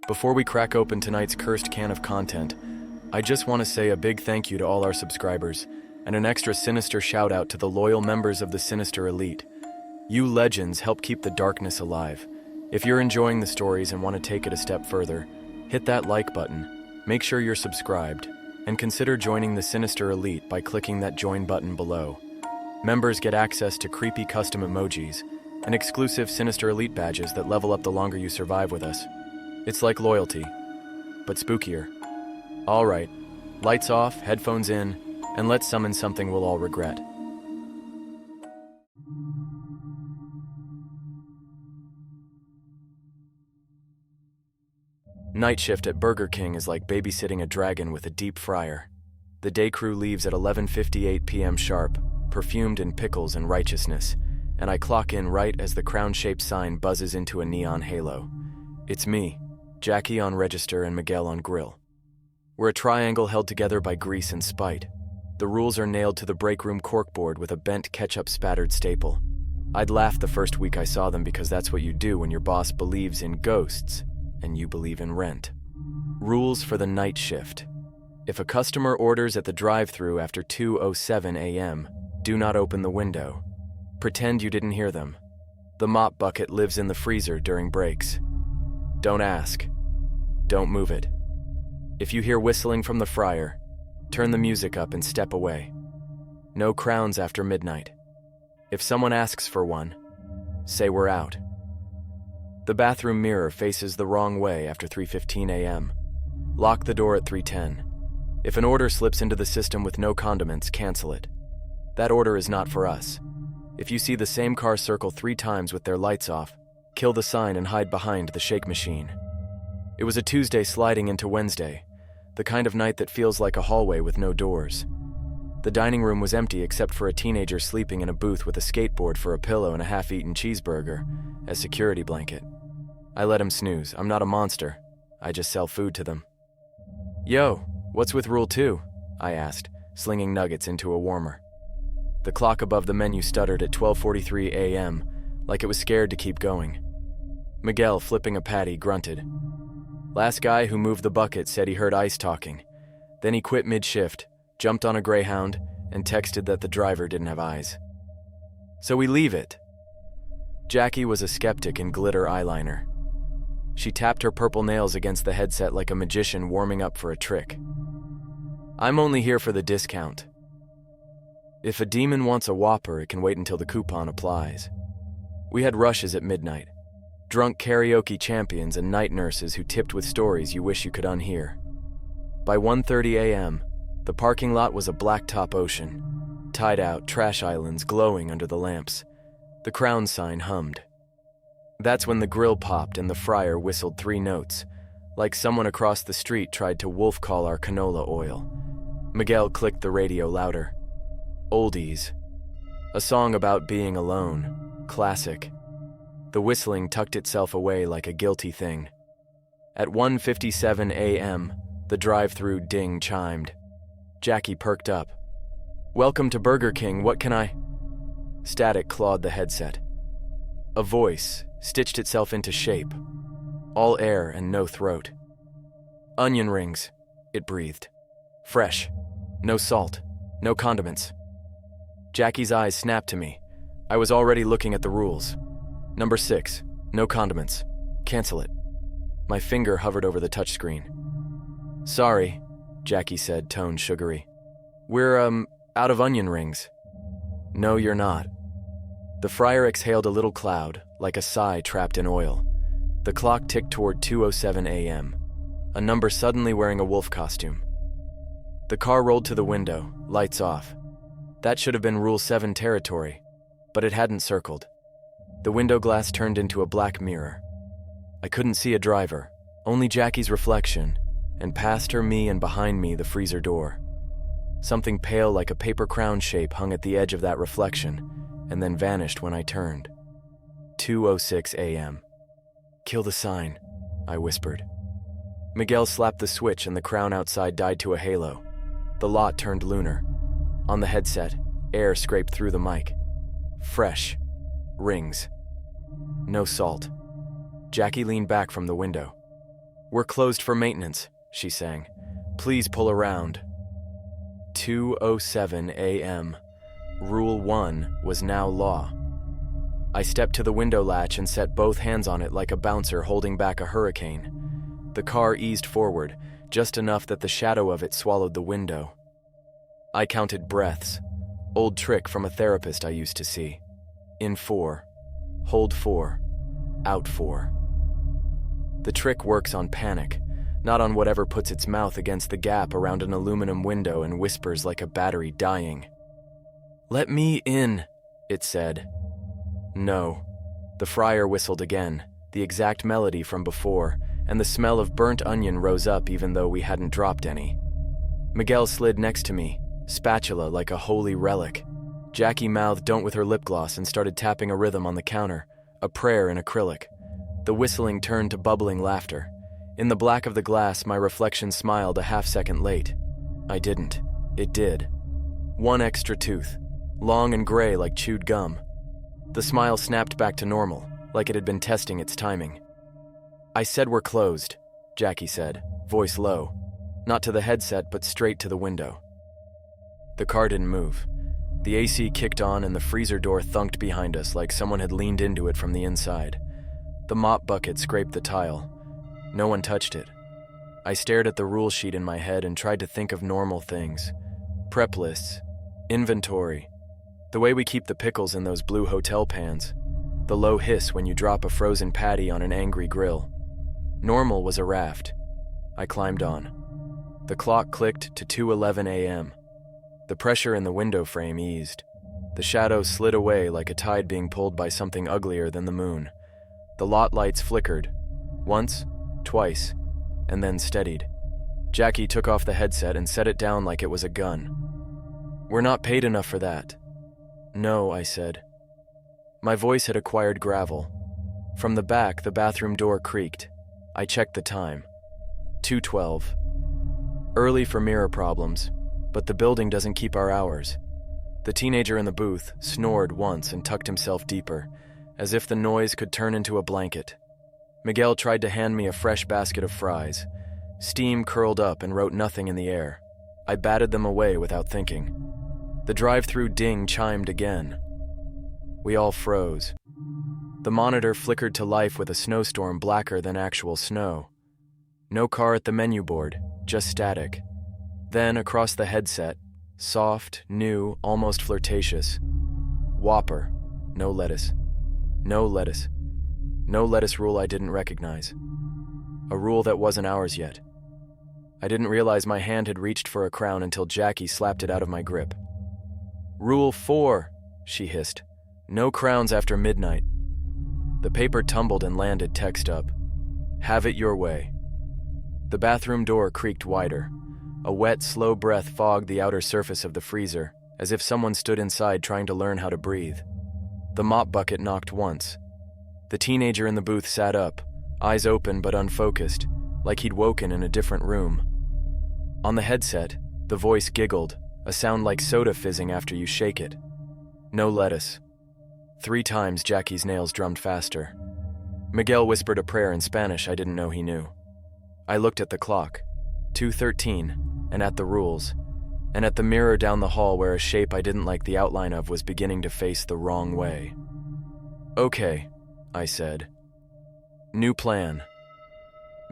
Before we crack open tonight's cursed can of content, I just want to say a big thank you to all our subscribers, and an extra sinister shout out to the loyal members of the Sinister Elite. You legends help keep the darkness alive. If you're enjoying the stories and want to take it a step further, hit that like button, make sure you're subscribed, and consider joining the Sinister Elite by clicking that join button below. Members get access to creepy custom emojis and exclusive Sinister Elite badges that level up the longer you survive with us. It's like loyalty, but spookier. All right, lights off, headphones in, and let's summon something we'll all regret. Night shift at Burger King is like babysitting a dragon with a deep fryer. The day crew leaves at 11:58 p.m. sharp, perfumed in pickles and righteousness, and I clock in right as the crown-shaped sign buzzes into a neon halo. It's me, Jackie on register and Miguel on grill. We're a triangle held together by grease and spite. The rules are nailed to the breakroom corkboard with a bent ketchup-spattered staple. I'd laughed the first week I saw them because that's what you do when your boss believes in ghosts and you believe in rent. Rules for the night shift. If a customer orders at the drive-thru after 2:07 a.m., do not open the window. Pretend you didn't hear them. The mop bucket lives in the freezer during breaks. Don't ask. Don't move it. If you hear whistling from the fryer, turn the music up and step away. No crowns after midnight. If someone asks for one, say we're out. The bathroom mirror faces the wrong way after 3:15 a.m. Lock the door at 3:10. If an order slips into the system with no condiments, cancel it. That order is not for us. If you see the same car circle 3 times with their lights off, kill the sign and hide behind the shake machine. It was a Tuesday sliding into Wednesday, the kind of night that feels like a hallway with no doors. The dining room was empty except for a teenager sleeping in a booth with a skateboard for a pillow and a half-eaten cheeseburger as security blanket. I let him snooze. I'm not a monster. I just sell food to them. Yo, what's with Rule 2? I asked, slinging nuggets into a warmer. The clock above the menu stuttered at 12:43 a.m., like it was scared to keep going. Miguel, flipping a patty, grunted. Last guy who moved the bucket said he heard Ice talking. Then he quit mid-shift, jumped on a Greyhound, and texted that the driver didn't have eyes. So we leave it. Jackie was a skeptic in glitter eyeliner. She tapped her purple nails against the headset like a magician warming up for a trick. I'm only here for the discount. If a demon wants a Whopper, it can wait until the coupon applies. We had rushes at midnight. Drunk karaoke champions and night nurses who tipped with stories you wish you could unhear. By 1:30 a.m., the parking lot was a blacktop ocean. Tied out trash islands glowing under the lamps. The crown sign hummed. That's when the grill popped and the fryer whistled 3 notes, like someone across the street tried to wolf call our canola oil. Miguel clicked the radio louder. Oldies. A song about being alone. Classic. The whistling tucked itself away like a guilty thing. At 1:57 a.m., the drive-thru ding chimed. Jackie perked up. Welcome to Burger King, what can I? Static clawed the headset. A voice stitched itself into shape. All air and no throat. Onion rings, it breathed. Fresh. No salt. No condiments. Jackie's eyes snapped to me. I was already looking at the rules. Number 6, no condiments. Cancel it. My finger hovered over the touchscreen. Sorry, Jackie said, tone sugary. We're, out of onion rings. No, you're not. The fryer exhaled a little cloud, like a sigh trapped in oil. The clock ticked toward 2:07 a.m., a number suddenly wearing a wolf costume. The car rolled to the window, lights off. That should have been Rule 7 territory, but it hadn't circled. The window glass turned into a black mirror. I couldn't see a driver, only Jackie's reflection, and past her, me, and behind me, the freezer door. Something pale like a paper crown shape hung at the edge of that reflection, and then vanished when I turned. 2:06 a.m. Kill the sign, I whispered. Miguel slapped the switch and the crown outside died to a halo. The lot turned lunar. On the headset, air scraped through the mic. Fresh. Rings. No salt. Jackie leaned back from the window. "We're closed for maintenance," she sang. "Please pull around." 2:07 a.m. Rule 1 was now law. I stepped to the window latch and set both hands on it like a bouncer holding back a hurricane. The car eased forward, just enough that the shadow of it swallowed the window. I counted breaths. Old trick from a therapist I used to see. In 4. Hold 4. Out 4. The trick works on panic, not on whatever puts its mouth against the gap around an aluminum window and whispers like a battery dying. "Let me in," it said. No. The fryer whistled again, the exact melody from before, and the smell of burnt onion rose up even though we hadn't dropped any. Miguel slid next to me, spatula like a holy relic. Jackie mouthed "don't" with her lip gloss and started tapping a rhythm on the counter, a prayer in acrylic. The whistling turned to bubbling laughter. In the black of the glass, my reflection smiled a half-second late. I didn't. It did. One extra tooth, long and gray like chewed gum. The smile snapped back to normal, like it had been testing its timing. "I said we're closed," Jackie said, voice low. Not to the headset, but straight to the window. The car didn't move. The AC kicked on and the freezer door thunked behind us like someone had leaned into it from the inside. The mop bucket scraped the tile. No one touched it. I stared at the rule sheet in my head and tried to think of normal things. Prep lists, inventory, the way we keep the pickles in those blue hotel pans, the low hiss when you drop a frozen patty on an angry grill. Normal was a raft. I climbed on. The clock clicked to 2:11 a.m. The pressure in the window frame eased. The shadow slid away like a tide being pulled by something uglier than the moon. The lot lights flickered. Once, twice, and then steadied. Jackie took off the headset and set it down like it was a gun. "We're not paid enough for that." "No," I said. My voice had acquired gravel. From the back, the bathroom door creaked. I checked the time. 2:12. Early for mirror problems, but the building doesn't keep our hours. The teenager in the booth snored once and tucked himself deeper, as if the noise could turn into a blanket. Miguel tried to hand me a fresh basket of fries. Steam curled up and wrote nothing in the air. I batted them away without thinking. The drive-thru ding chimed again. We all froze. The monitor flickered to life with a snowstorm blacker than actual snow. No car at the menu board, just static. Then, across the headset, soft, new, almost flirtatious. Whopper, no lettuce. No lettuce. No lettuce rule I didn't recognize. A rule that wasn't ours yet. I didn't realize my hand had reached for a crown until Jackie slapped it out of my grip. "Rule 4, she hissed. "No crowns after midnight." The paper tumbled and landed text up. "Have it your way." The bathroom door creaked wider. A wet, slow breath fogged the outer surface of the freezer, as if someone stood inside trying to learn how to breathe. The mop bucket knocked once. The teenager in the booth sat up, eyes open but unfocused, like he'd woken in a different room. On the headset, the voice giggled, a sound like soda fizzing after you shake it. "No lettuce." 3 times Jackie's nails drummed faster. Miguel whispered a prayer in Spanish I didn't know he knew. I looked at the clock, 2:13, and at the rules, and at the mirror down the hall where a shape I didn't like the outline of was beginning to face the wrong way. "Okay," I said. "New plan."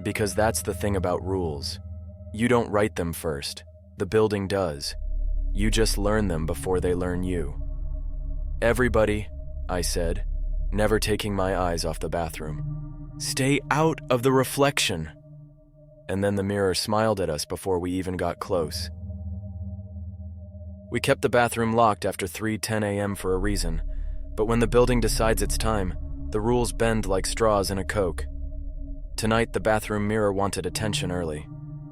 Because that's the thing about rules. You don't write them first. The building does. You just learn them before they learn you. "Everybody," I said, never taking my eyes off the bathroom, "stay out of the reflection." And then the mirror smiled at us before we even got close. We kept the bathroom locked after 3:10 a.m. for a reason, but when the building decides it's time, the rules bend like straws in a Coke. Tonight, the bathroom mirror wanted attention early.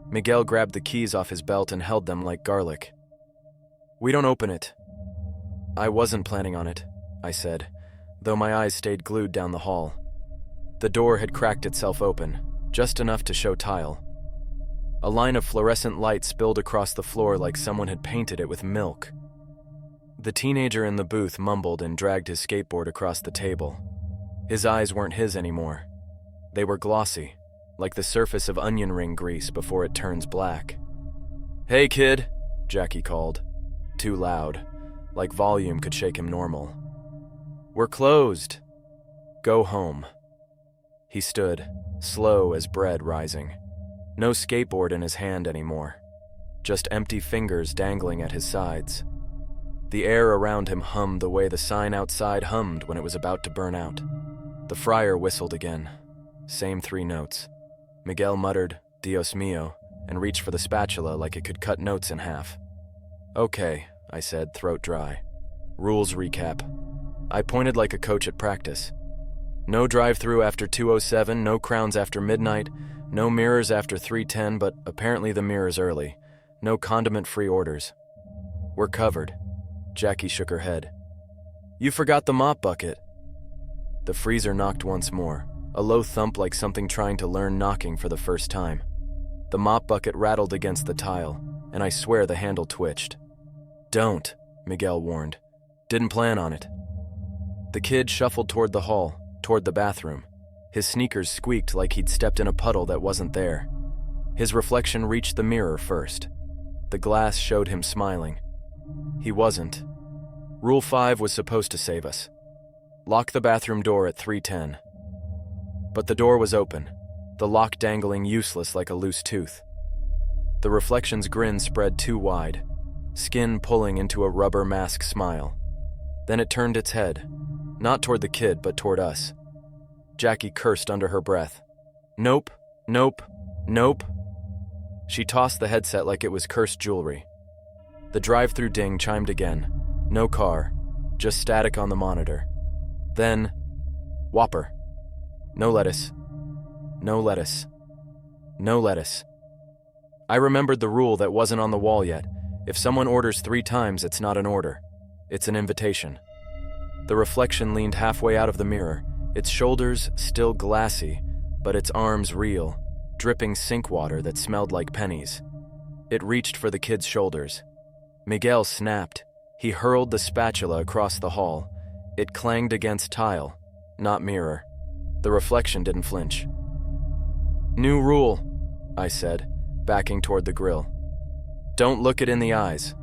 Miguel grabbed the keys off his belt and held them like garlic. "We don't open it." "I wasn't planning on it," I said, though my eyes stayed glued down the hall. The door had cracked itself open, just enough to show tile. A line of fluorescent light spilled across the floor like someone had painted it with milk. The teenager in the booth mumbled and dragged his skateboard across the table. His eyes weren't his anymore. They were glossy, like the surface of onion ring grease before it turns black. "Hey, kid," Jackie called. Too loud, like volume could shake him normal. "We're closed. Go home." He stood, slow as bread rising. No skateboard in his hand anymore, just empty fingers dangling at his sides. The air around him hummed the way the sign outside hummed when it was about to burn out. The friar whistled again. Same 3 notes. Miguel muttered, "Dios mío," and reached for the spatula like it could cut notes in half. "Okay," I said, throat dry. "Rules recap." I pointed like a coach at practice. No drive-thru after 2:07, no crowns after midnight, no mirrors after 3:10, but apparently the mirror's early. No condiment-free orders. "We're covered." Jackie shook her head. "You forgot the mop bucket." The freezer knocked once more, a low thump like something trying to learn knocking for the first time. The mop bucket rattled against the tile, and I swear the handle twitched. "Don't," Miguel warned. "Didn't plan on it." The kid shuffled toward the hall, toward the bathroom. His sneakers squeaked like he'd stepped in a puddle that wasn't there. His reflection reached the mirror first. The glass showed him smiling. He wasn't. Rule 5 was supposed to save us. Lock the bathroom door at 3:10. But the door was open, the lock dangling useless like a loose tooth. The reflection's grin spread too wide, skin pulling into a rubber mask smile. Then it turned its head, not toward the kid, but toward us. Jackie cursed under her breath. "Nope, nope, nope." She tossed the headset like it was cursed jewelry. The drive-thru ding chimed again. No car, just static on the monitor. Then, Whopper. No lettuce. No lettuce. No lettuce. I remembered the rule that wasn't on the wall yet. If someone orders 3 times, it's not an order. It's an invitation. The reflection leaned halfway out of the mirror, its shoulders still glassy, but its arms real, dripping sink water that smelled like pennies. It reached for the kid's shoulders. Miguel snapped. He hurled the spatula across the hall. It clanged against tile, not mirror. The reflection didn't flinch. "New rule," I said, backing toward the grill. "Don't look it in the eyes."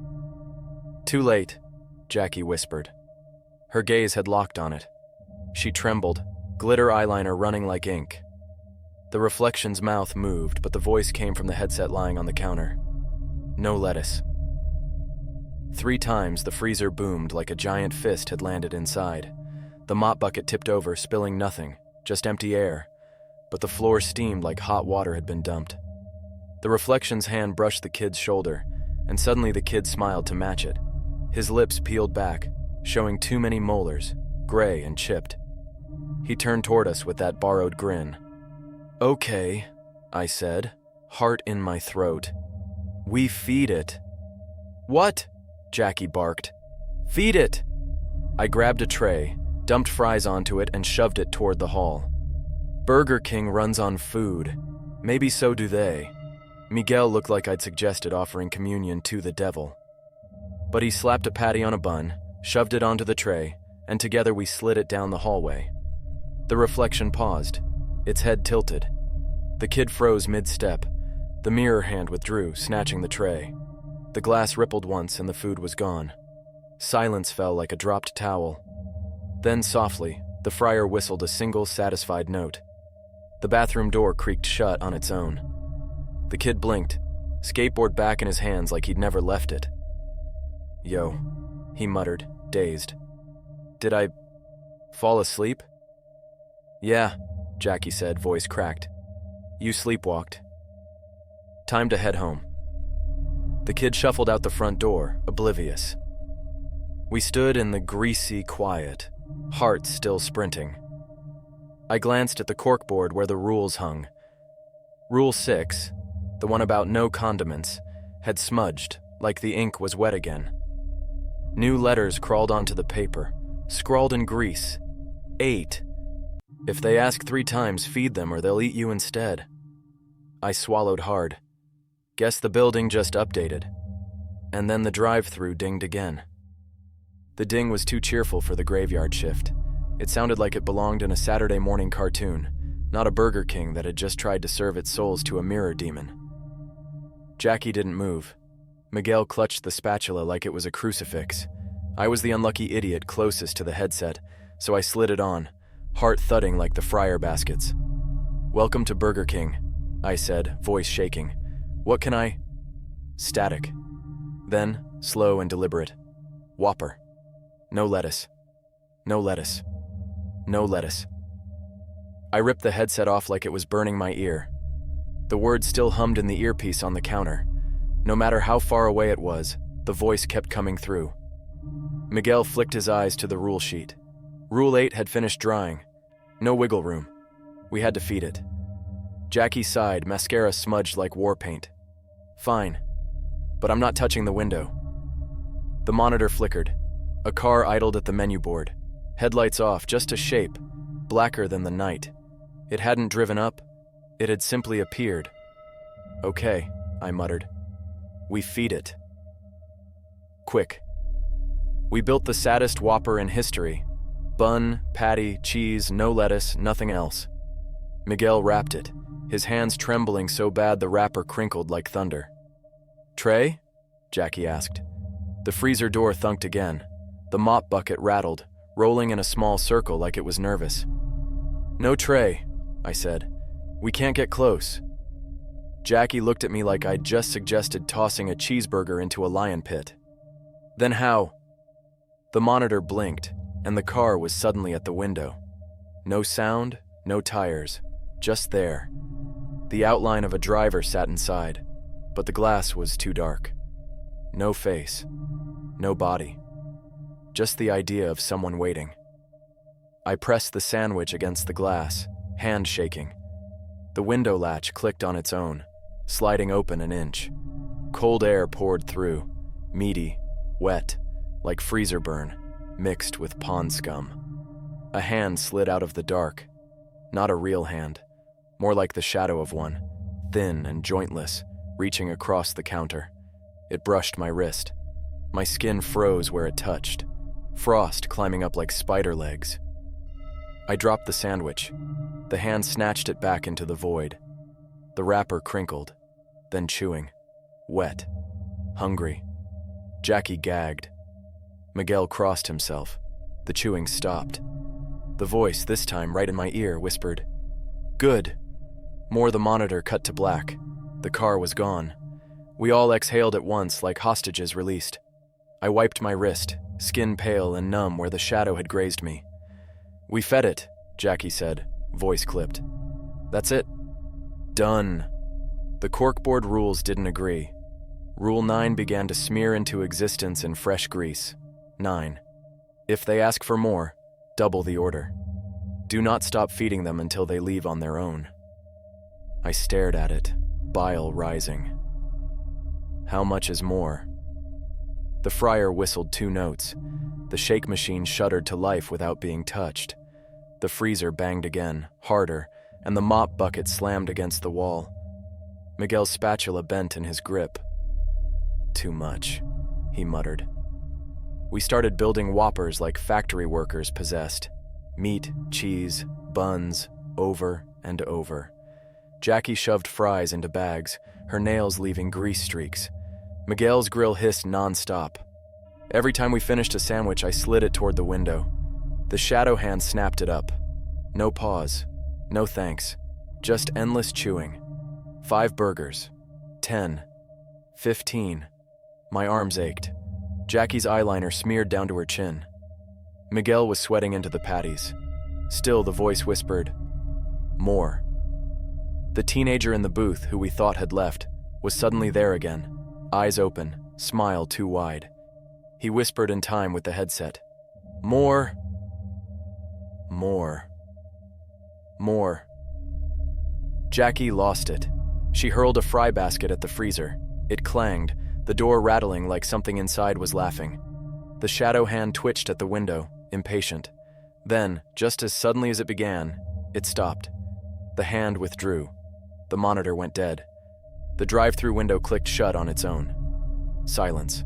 "Too late," Jackie whispered. Her gaze had locked on it. She trembled, glitter eyeliner running like ink. The reflection's mouth moved, but the voice came from the headset lying on the counter. "No lettuce." 3 times the freezer boomed like a giant fist had landed inside. The mop bucket tipped over, spilling nothing, just empty air, but the floor steamed like hot water had been dumped. The reflection's hand brushed the kid's shoulder, and suddenly the kid smiled to match it. His lips peeled back, showing too many molars, gray and chipped. He turned toward us with that borrowed grin. "Okay," I said, heart in my throat. "We feed it." "What?" Jackie barked. "Feed it!" I grabbed a tray, dumped fries onto it, and shoved it toward the hall. Burger King runs on food. Maybe so do they. Miguel looked like I'd suggested offering communion to the devil. But he slapped a patty on a bun, shoved it onto the tray, and together we slid it down the hallway. The reflection paused, its head tilted. The kid froze mid-step. The mirror hand withdrew, snatching the tray. The glass rippled once and the food was gone. Silence fell like a dropped towel. Then softly, the friar whistled a single satisfied note. The bathroom door creaked shut on its own. The kid blinked, skateboard back in his hands like he'd never left it. "Yo," he muttered, dazed. "Did I fall asleep?" "Yeah," Jackie said, voice cracked. "You sleepwalked. Time to head home." The kid shuffled out the front door, oblivious. We stood in the greasy quiet, hearts still sprinting. I glanced at the corkboard where the rules hung. Rule 6, the one about no condiments, had smudged, like the ink was wet again. New letters crawled onto the paper, scrawled in grease. 8. If they ask 3 times, feed them or they'll eat you instead. I swallowed hard. Guess the building just updated. And then the drive-thru dinged again. The ding was too cheerful for the graveyard shift. It sounded like it belonged in a Saturday morning cartoon. not a Burger King that had just tried to serve its souls to a mirror demon. Jackie didn't move. Miguel clutched the spatula like it was a crucifix. I was the unlucky idiot closest to the headset, so I slid it on, heart thudding like the fryer baskets. "Welcome to Burger King," I said, voice shaking. "What can I—" Static. Then, slow and deliberate. "Whopper. No lettuce. No lettuce. No lettuce." I ripped the headset off like it was burning my ear. The words still hummed in the earpiece on the counter. No matter how far away it was, the voice kept coming through. Miguel flicked his eyes to the rule sheet. Rule 8 had finished drying. No wiggle room. We had to feed it. Jackie sighed, mascara smudged like war paint. "Fine. But I'm not touching the window." The monitor flickered. A car idled at the menu board. Headlights off, just a shape, blacker than the night. It hadn't driven up. It had simply appeared. "Okay," I muttered. "We feed it. Quick." We built the saddest Whopper in history. Bun, patty, cheese, no lettuce, nothing else. Miguel wrapped it, his hands trembling so bad the wrapper crinkled like thunder. "Tray?" Jackie asked. The freezer door thunked again. The mop bucket rattled, rolling in a small circle like it was nervous. "No tray," I said. "We can't get close." Jackie looked at me like I'd just suggested tossing a cheeseburger into a lion pit. "Then how?" The monitor blinked, and the car was suddenly at the window. No sound, no tires, just there. The outline of a driver sat inside, but the glass was too dark. No face, no body, just the idea of someone waiting. I pressed the sandwich against the glass, hand shaking. The window latch clicked on its own, sliding open an inch. Cold air poured through, meaty, wet, like freezer burn, mixed with pond scum. A hand slid out of the dark. Not a real hand, more like the shadow of one, thin and jointless, reaching across the counter. It brushed my wrist. My skin froze where it touched, frost climbing up like spider legs. I dropped the sandwich. The hand snatched it back into the void. The wrapper crinkled, then chewing. Wet. Hungry. Jackie gagged. Miguel crossed himself. The chewing stopped. The voice, this time right in my ear, whispered, "Good." More, the monitor cut to black. The car was gone. We all exhaled at once like hostages released. I wiped my wrist, skin pale and numb where the shadow had grazed me. "We fed it," Jackie said, voice clipped. "That's it. Done." The corkboard rules didn't agree. Rule 9 began to smear into existence in fresh grease. 9. If they ask for more, double the order. Do not stop feeding them until they leave on their own. I stared at it, bile rising. How much is more? The fryer whistled 2 notes. The shake machine shuddered to life without being touched. The freezer banged again, harder, and the mop bucket slammed against the wall. Miguel's spatula bent in his grip. "Too much," he muttered. We started building Whoppers like factory workers possessed. Meat, cheese, buns, over and over. Jackie shoved fries into bags, her nails leaving grease streaks. Miguel's grill hissed non-stop. Every time we finished a sandwich, I slid it toward the window. The shadow hand snapped it up. No pause, no thanks, just endless chewing. 5 burgers. 10. 15. My arms ached. Jackie's eyeliner smeared down to her chin. Miguel was sweating into the patties. Still, the voice whispered, "More." The teenager in the booth, who we thought had left, was suddenly there again, eyes open, smile too wide. He whispered in time with the headset, "More. More. More." Jackie lost it. She hurled a fry basket at the freezer. It clanged, the door rattling like something inside was laughing. The shadow hand twitched at the window, impatient. Then, just as suddenly as it began, it stopped. The hand withdrew. The monitor went dead. The drive-thru window clicked shut on its own. Silence.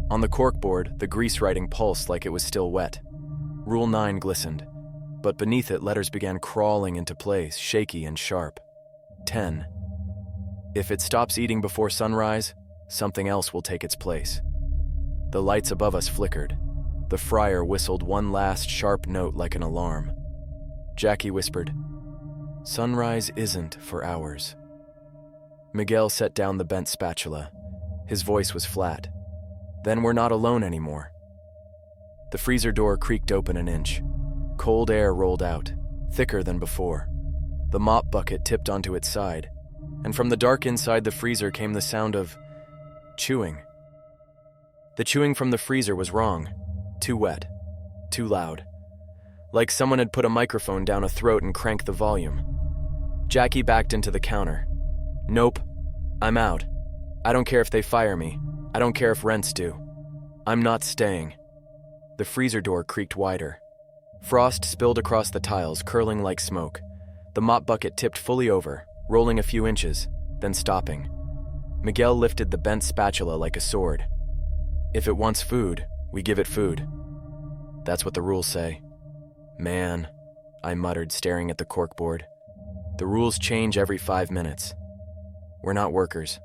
On the corkboard, the grease writing pulsed like it was still wet. Rule 9 glistened. but beneath it letters began crawling into place, shaky and sharp. 10. If it stops eating before sunrise, something else will take its place. The lights above us flickered. The fryer whistled one last sharp note like an alarm. Jackie whispered, "Sunrise isn't for hours." Miguel set down the bent spatula. His voice was flat. "Then we're not alone anymore." The freezer door creaked open an inch. Cold air rolled out, thicker than before. The mop bucket tipped onto its side, and from the dark inside the freezer came the sound of chewing. The chewing from the freezer was wrong. Too wet. Too loud. Like someone had put a microphone down a throat and cranked the volume. Jackie backed into the counter. "Nope. I'm out. I don't care if they fire me. I don't care if rents do. I'm not staying." The freezer door creaked wider. Frost spilled across the tiles, curling like smoke. The mop bucket tipped fully over, rolling a few inches, then stopping. Miguel lifted the bent spatula like a sword. "If it wants food, we give it food. That's what the rules say." "Man," I muttered, staring at the corkboard. "The rules change every 5 minutes. We're not workers.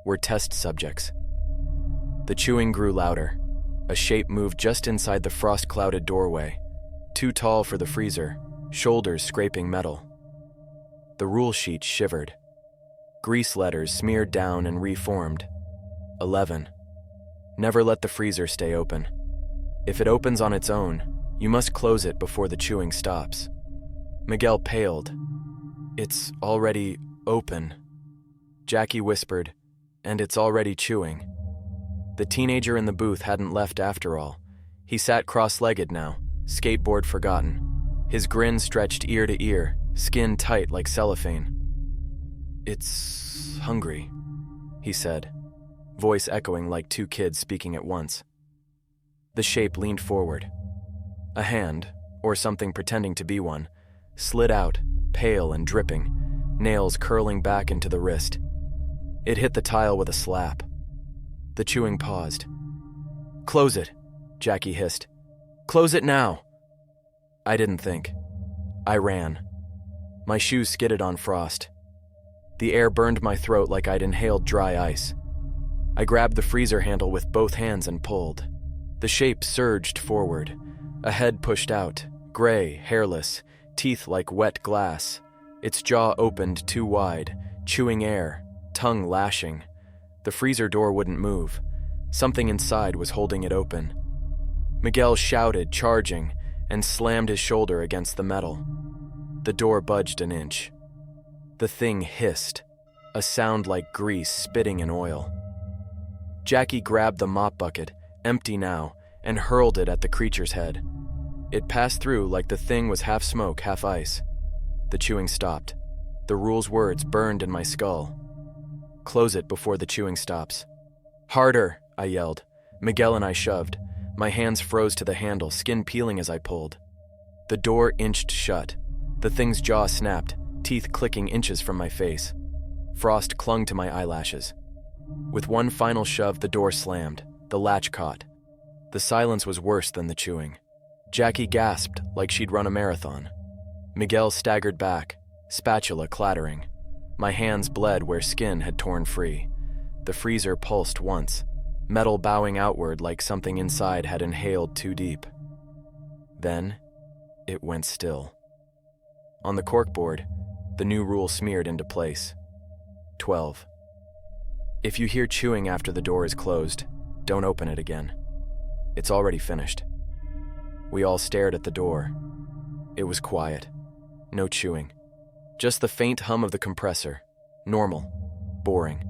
We're test subjects." The chewing grew louder. A shape moved just inside the frost-clouded doorway, too tall for the freezer, shoulders scraping metal. The rule sheet shivered. Grease letters smeared down and reformed. 11. Never let the freezer stay open. If it opens on its own, you must close it before the chewing stops. Miguel paled. "It's already open." Jackie whispered, "And it's already chewing." The teenager in the booth hadn't left after all. He sat cross-legged now, skateboard forgotten. His grin stretched ear to ear, skin tight like cellophane. "It's hungry," he said, voice echoing like two kids speaking at once. The shape leaned forward. A hand, or something pretending to be one, slid out, pale and dripping, nails curling back into the wrist. It hit the tile with a slap. The chewing paused. "Close it," Jackie hissed. "Close it now." I didn't think. I ran. My shoes skidded on frost. The air burned my throat like I'd inhaled dry ice. I grabbed the freezer handle with both hands and pulled. The shape surged forward. A head pushed out, gray, hairless, teeth like wet glass. Its jaw opened too wide, chewing air, tongue lashing. The freezer door wouldn't move. Something inside was holding it open. Miguel shouted, charging, and slammed his shoulder against the metal. The door budged an inch. The thing hissed, a sound like grease spitting in oil. Jackie grabbed the mop bucket, empty now, and hurled it at the creature's head. It passed through like the thing was half smoke, half ice. The chewing stopped. The rule's words burned in my skull. "Close it before the chewing stops." "Harder," I yelled. Miguel and I shoved. My hands froze to the handle, skin peeling as I pulled. The door inched shut. The thing's jaw snapped, teeth clicking inches from my face. Frost clung to my eyelashes. With one final shove, the door slammed. The latch caught. The silence was worse than the chewing. Jackie gasped like she'd run a marathon. Miguel staggered back, spatula clattering. My hands bled where skin had torn free. The freezer pulsed once, metal bowing outward like something inside had inhaled too deep. Then, it went still. On the corkboard, the new rule smeared into place. 12. If you hear chewing after the door is closed, don't open it again. It's already finished. We all stared at the door. It was quiet. No chewing. Just the faint hum of the compressor. Normal. Boring.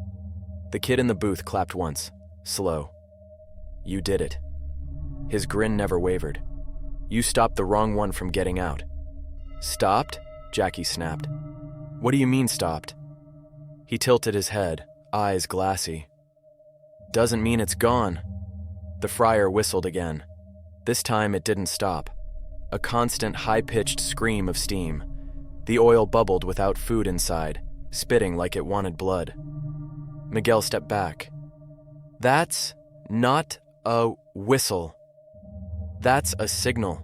The kid in the booth clapped once. Slow. "You did it." His grin never wavered. "You stopped the wrong one from getting out." "Stopped?" Jackie snapped. "What do you mean stopped?" He tilted his head, eyes glassy. "Doesn't mean it's gone." The fryer whistled again. This time it didn't stop. A constant high-pitched scream of steam. The oil bubbled without food inside, spitting like it wanted blood. Miguel stepped back. "That's not a whistle. That's a signal."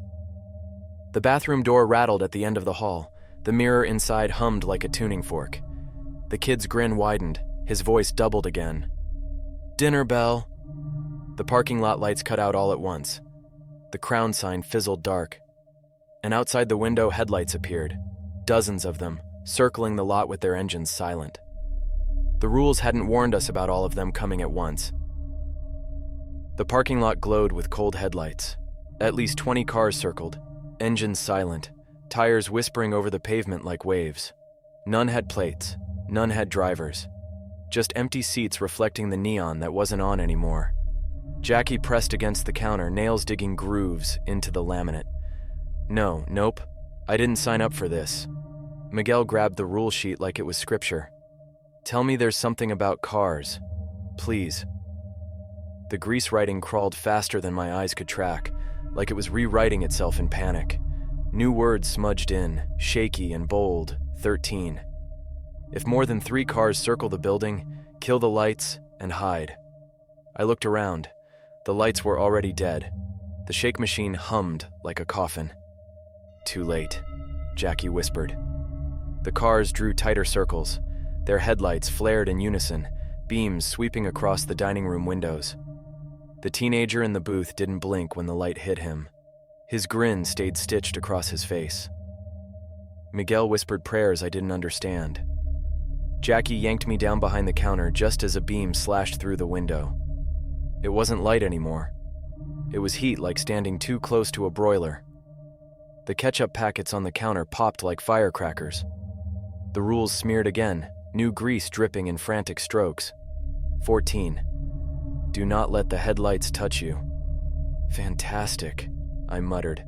The bathroom door rattled at the end of the hall. The mirror inside hummed like a tuning fork. The kid's grin widened. His voice doubled again. "Dinner bell." The parking lot lights cut out all at once. The Crown sign fizzled dark. And outside the window, headlights appeared. Dozens of them, circling the lot with their engines silent. The rules hadn't warned us about all of them coming at once. The parking lot glowed with cold headlights. At least 20 cars circled, engines silent, tires whispering over the pavement like waves. None had plates, none had drivers. Just empty seats reflecting the neon that wasn't on anymore. Jackie pressed against the counter, nails digging grooves into the laminate. Nope, I didn't sign up for this. Miguel grabbed the rule sheet like it was scripture. "Tell me there's something about cars, please." The grease writing crawled faster than my eyes could track, like it was rewriting itself in panic. New words smudged in, shaky and bold. 13. If more than 3 cars circle the building, kill the lights and hide. I looked around. The lights were already dead. The shake machine hummed like a coffin. "Too late," Jackie whispered. The cars drew tighter circles. Their headlights flared in unison, beams sweeping across the dining room windows. The teenager in the booth didn't blink when the light hit him. His grin stayed stitched across his face. Miguel whispered prayers I didn't understand. Jackie yanked me down behind the counter just as a beam slashed through the window. It wasn't light anymore. It was heat, like standing too close to a broiler. The ketchup packets on the counter popped like firecrackers. The rules smeared again, new grease dripping in frantic strokes. 14. Do not let the headlights touch you. Fantastic, I muttered.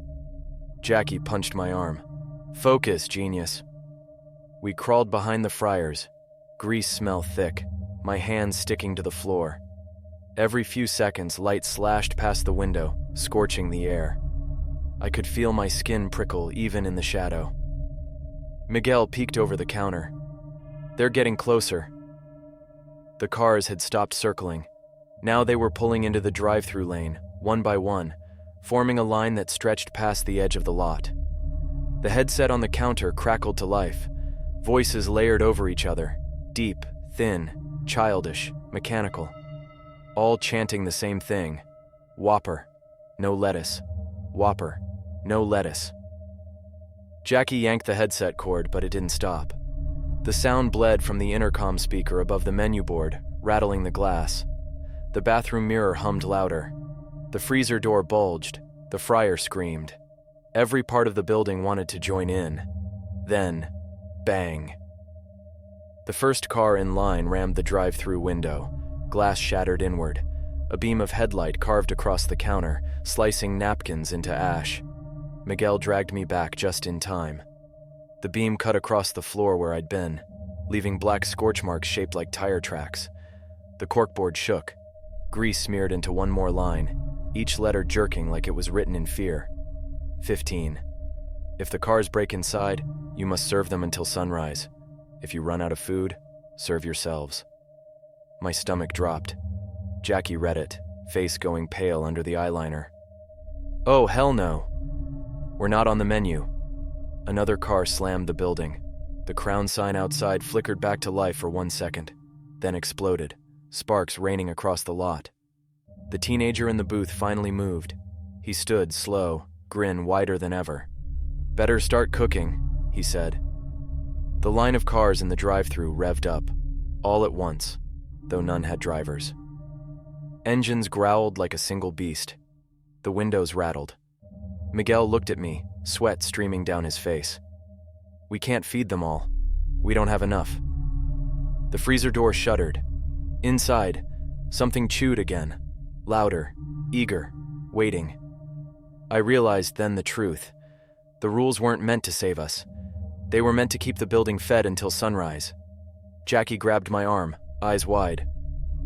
Jackie punched my arm. Focus, genius. We crawled behind the fryers. Grease smell thick, my hands sticking to the floor. Every few seconds, light slashed past the window, scorching the air. I could feel my skin prickle even in the shadow. Miguel peeked over the counter. They're getting closer. The cars had stopped circling. Now they were pulling into the drive-thru lane, one by one, forming a line that stretched past the edge of the lot. The headset on the counter crackled to life. Voices layered over each other, deep, thin, childish, mechanical. All chanting the same thing. Whopper, no lettuce. Whopper, no lettuce. Jackie yanked the headset cord, but it didn't stop. The sound bled from the intercom speaker above the menu board, rattling the glass. The bathroom mirror hummed louder. The freezer door bulged. The fryer screamed. Every part of the building wanted to join in. Then, bang. The first car in line rammed the drive-thru window. Glass shattered inward. A beam of headlight carved across the counter, slicing napkins into ash. Miguel dragged me back just in time. The beam cut across the floor where I'd been, leaving black scorch marks shaped like tire tracks. The corkboard shook. Grease smeared into one more line, each letter jerking like it was written in fear. 15. If the cars break inside, you must serve them until sunrise. If you run out of food, serve yourselves. My stomach dropped. Jackie read it, face going pale under the eyeliner. Oh, hell no. We're not on the menu. Another car slammed the building. The Crown sign outside flickered back to life for 1 second, then exploded, sparks raining across the lot. The teenager in the booth finally moved. He stood, slow, grin wider than ever. Better start cooking, he said. The line of cars in the drive-thru revved up, all at once, though none had drivers. Engines growled like a single beast. The windows rattled. Miguel looked at me, sweat streaming down his face. We can't feed them all. We don't have enough. The freezer door shuddered. Inside, something chewed again, louder, eager, waiting. I realized then the truth. The rules weren't meant to save us. They were meant to keep the building fed until sunrise. Jackie grabbed my arm, eyes wide.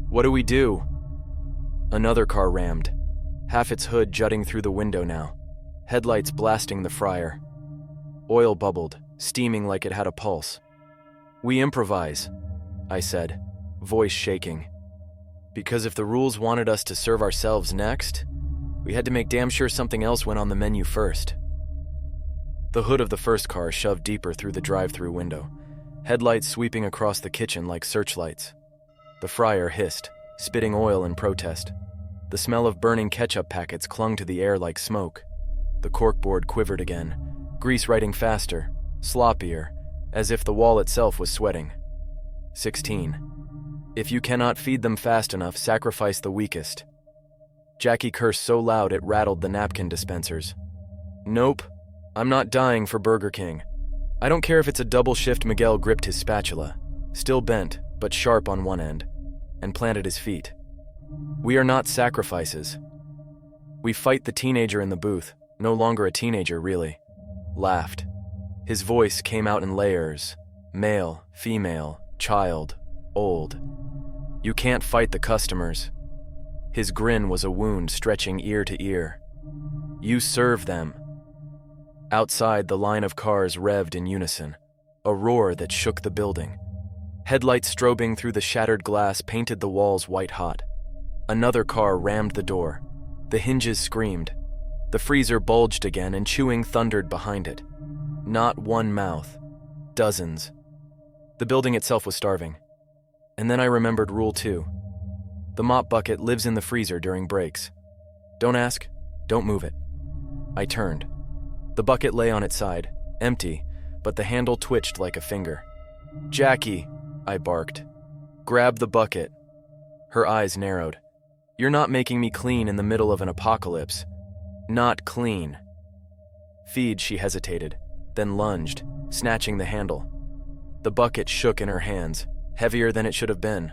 What do we do? Another car rammed, half its hood jutting through the window now, headlights blasting the fryer. Oil bubbled, steaming like it had a pulse. We improvise, I said, voice shaking. Because if the rules wanted us to serve ourselves next, we had to make damn sure something else went on the menu first. The hood of the first car shoved deeper through the drive-thru window, headlights sweeping across the kitchen like searchlights. The fryer hissed, spitting oil in protest. The smell of burning ketchup packets clung to the air like smoke. The corkboard quivered again, grease writing faster, sloppier, as if the wall itself was sweating. 16. If you cannot feed them fast enough, sacrifice the weakest. Jackie cursed so loud it rattled the napkin dispensers. Nope, I'm not dying for Burger King. I don't care if it's a double shift. Miguel gripped his spatula, still bent, but sharp on one end, and planted his feet. We are not sacrifices. We fight. The teenager in the booth, no longer a teenager really, laughed. His voice came out in layers, male, female, child, old. You can't fight the customers. His grin was a wound stretching ear to ear. You serve them. Outside, the line of cars revved in unison, a roar that shook the building. Headlights strobing through the shattered glass painted the walls white-hot. Another car rammed the door. The hinges screamed. The freezer bulged again and chewing thundered behind it. Not one mouth. Dozens. The building itself was starving. And then I remembered Rule 2. The mop bucket lives in the freezer during breaks. Don't ask, don't move it. I turned. The bucket lay on its side, empty, but the handle twitched like a finger. Jackie, I barked. Grab the bucket. Her eyes narrowed. You're not making me clean in the middle of an apocalypse. Not clean. Feed, she hesitated, then lunged, snatching the handle. The bucket shook in her hands, heavier than it should have been.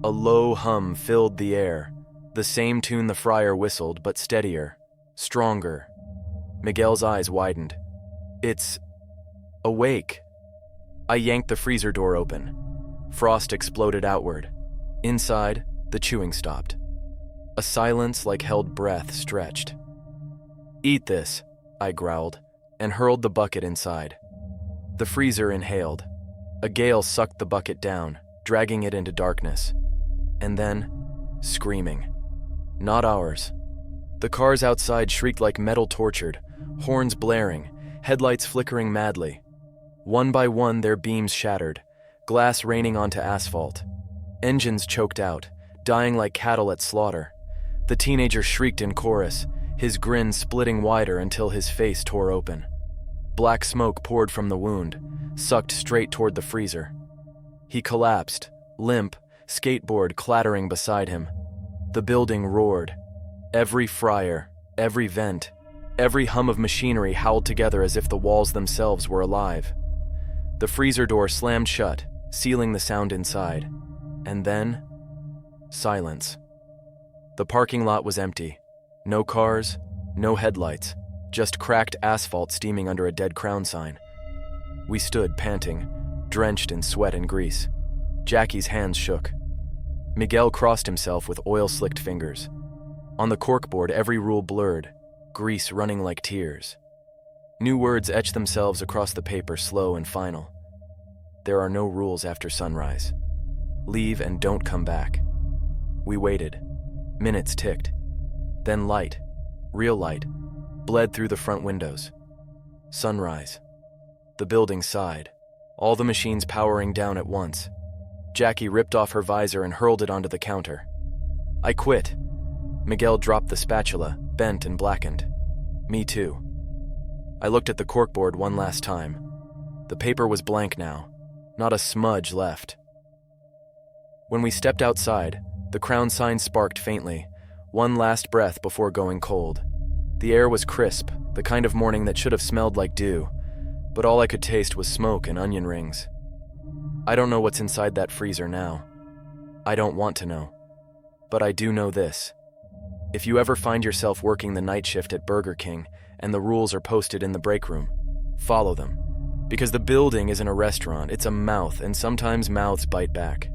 A low hum filled the air, the same tune the fryer whistled, but steadier, stronger. Miguel's eyes widened. It's awake. I yanked the freezer door open. Frost exploded outward. Inside, the chewing stopped. A silence like held breath stretched. Eat this, I growled, and hurled the bucket inside. The freezer inhaled. A gale sucked the bucket down, dragging it into darkness. And then, screaming. Not ours. The cars outside shrieked like metal tortured, horns blaring, headlights flickering madly. One by one, their beams shattered, glass raining onto asphalt. Engines choked out, dying like cattle at slaughter. The teenager shrieked in chorus, his grin splitting wider until his face tore open. Black smoke poured from the wound, sucked straight toward the freezer. He collapsed, limp, skateboard clattering beside him. The building roared. Every fryer, every vent, every hum of machinery howled together as if the walls themselves were alive. The freezer door slammed shut, sealing the sound inside. And then, silence. The parking lot was empty. No cars, no headlights, just cracked asphalt steaming under a dead Crown sign. We stood, panting, drenched in sweat and grease. Jackie's hands shook. Miguel crossed himself with oil-slicked fingers. On the corkboard, every rule blurred, grease running like tears. New words etched themselves across the paper, slow and final. There are no rules after sunrise. Leave and don't come back. We waited. Minutes ticked. Then light, real light, bled through the front windows. Sunrise. The building sighed, all the machines powering down at once. Jackie ripped off her visor and hurled it onto the counter. I quit. Miguel dropped the spatula, bent and blackened. Me too. I looked at the corkboard one last time. The paper was blank now, not a smudge left. When we stepped outside, the Crown sign sparked faintly, one last breath before going cold. The air was crisp, the kind of morning that should have smelled like dew, but all I could taste was smoke and onion rings. I don't know what's inside that freezer now. I don't want to know. But I do know this. If you ever find yourself working the night shift at Burger King and the rules are posted in the break room, follow them. Because the building isn't a restaurant, it's a mouth, and sometimes mouths bite back.